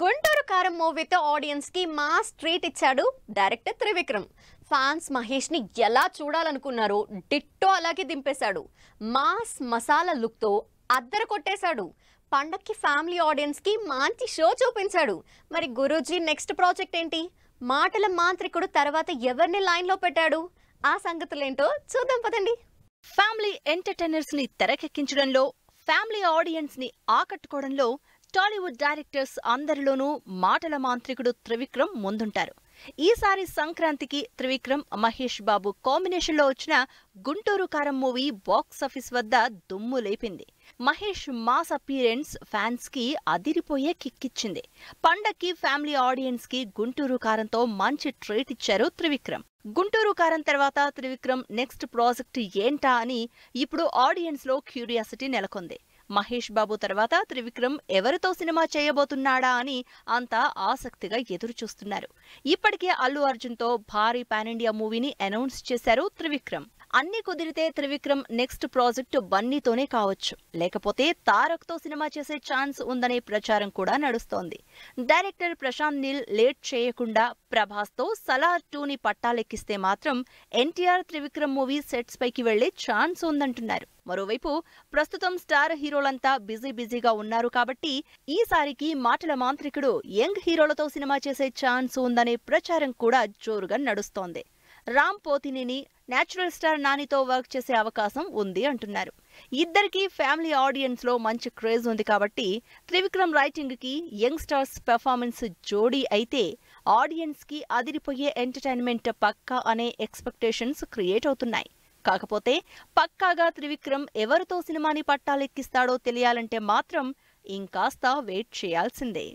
గుంటూరు కారం మూవీతో ఆడియన్స్ కి మాస్ ట్రీట్ ఇచ్చాడు డైరెక్టర్ త్రివిక్రమ్. ఫ్యాన్స్ మహేష్ ని ఎలా చూడాలనుకున్నారో డిట్టో అలాగే దింపేశాడు. మాస్ మసాలా లుక్ తో అద్దర కొట్టేశాడు. పండక్కి ఫ్యామిలీ ఆడియన్స్ కి మంచి షో చూపించాడు. మరి గురూజీ నెక్స్ట్ ప్రాజెక్ట్ ఏంటి? మాటల మాంత్రికుడు తర్వాత ఎవరిని లైన్ లో పెట్టాడు? ఆ సంగతులేంటో చూద్దాం పదండి. ఫ్యామిలీ ఎంటర్టైనర్స్ ని తెరకెక్కించడంలో, ఫ్యామిలీ ఆడియన్స్ ని ఆకట్టుకోవడంలో టాలీవుడ్ డైరెక్టర్స్ అందరిలోనూ మాటల మాంత్రికుడు త్రివిక్రమ్ ముందుంటారు. ఈసారి సంక్రాంతికి త్రివిక్రమ్, మహేష్ బాబు కాంబినేషన్లో వచ్చిన గుంటూరు కారం మూవీ బాక్సాఫీస్ వద్ద దుమ్ము లేపింది. మహేష్ మాస్ అపీరెన్స్ ఫ్యాన్స్ కి అదిరిపోయే కిక్కిచ్చింది. పండక్కి ఫ్యామిలీ ఆడియన్స్ కి గుంటూరు కారంతో మంచి ట్రీట్ ఇచ్చారు త్రివిక్రమ్. గుంటూరు కారం తర్వాత త్రివిక్రమ్ నెక్స్ట్ ప్రాజెక్ట్ ఏంటా అని ఇప్పుడు ఆడియన్స్ లో క్యూరియాసిటీ నెలకొంది. మహేష్ బాబు తర్వాత త్రివిక్రమ్ ఎవరితో సినిమా చేయబోతున్నాడా అని అంతా ఆసక్తిగా ఎదురుచూస్తున్నారు. ఇప్పటికే అల్లు అర్జున్ తో భారీ పాన్ ఇండియా మూవీని అనౌన్స్ చేశారు త్రివిక్రమ్. అన్ని కుదిరితే త్రివిక్రమ్ నెక్స్ట్ ప్రాజెక్టు బన్నీతోనే కావచ్చు, లేకపోతే తారక్ తో సినిమా చేసే ఛాన్స్ ఉందనే ప్రచారం కూడా నడుస్తోంది. డైరెక్టర్ ప్రశాంత్ నీల్ లేట్ చేయకుండా ప్రభాస్ తో సలార్ 2ని పట్టాలెక్కిస్తే మాత్రం ఎన్టీఆర్ త్రివిక్రమ్ మూవీ సెట్స్ పైకి వెళ్లే ఛాన్స్ ఉందంటున్నారు. మరోవైపు ప్రస్తుతం స్టార్ హీరోలంతా బిజీగా ఉన్నారు కాబట్టి ఈసారికి మాటల మాంత్రికుడు యంగ్ హీరోలతో సినిమా చేసే ఛాన్స్ ఉందనే ప్రచారం కూడా జోరుగా నడుస్తోంది. రామ్ పోతినేని నేచురల్ స్టార్ నానితో వర్క్ చేసే అవకాశం ఉంది అంటున్నారు. ఇద్దరికి ఫ్యామిలీ ఆడియన్స్ లో మంచి క్రేజ్ ఉంది కాబట్టి త్రివిక్రమ్ రైటింగ్ కి యంగ్ స్టార్స్ పెర్ఫార్మెన్స్ జోడీ అయితే ఆడియన్స్ కి అదిరిపోయే ఎంటర్టైన్మెంట్ పక్కా అనే ఎక్స్పెక్టేషన్స్ క్రియేట్ అవుతున్నాయి. కాకపోతే పక్కాగా త్రివిక్రమ్ ఎవరితో సినిమాని పట్టాలెక్కిస్తాడో తెలియాలంటే మాత్రం ఇంకాస్త వెయిట్ చేయాల్సిందే.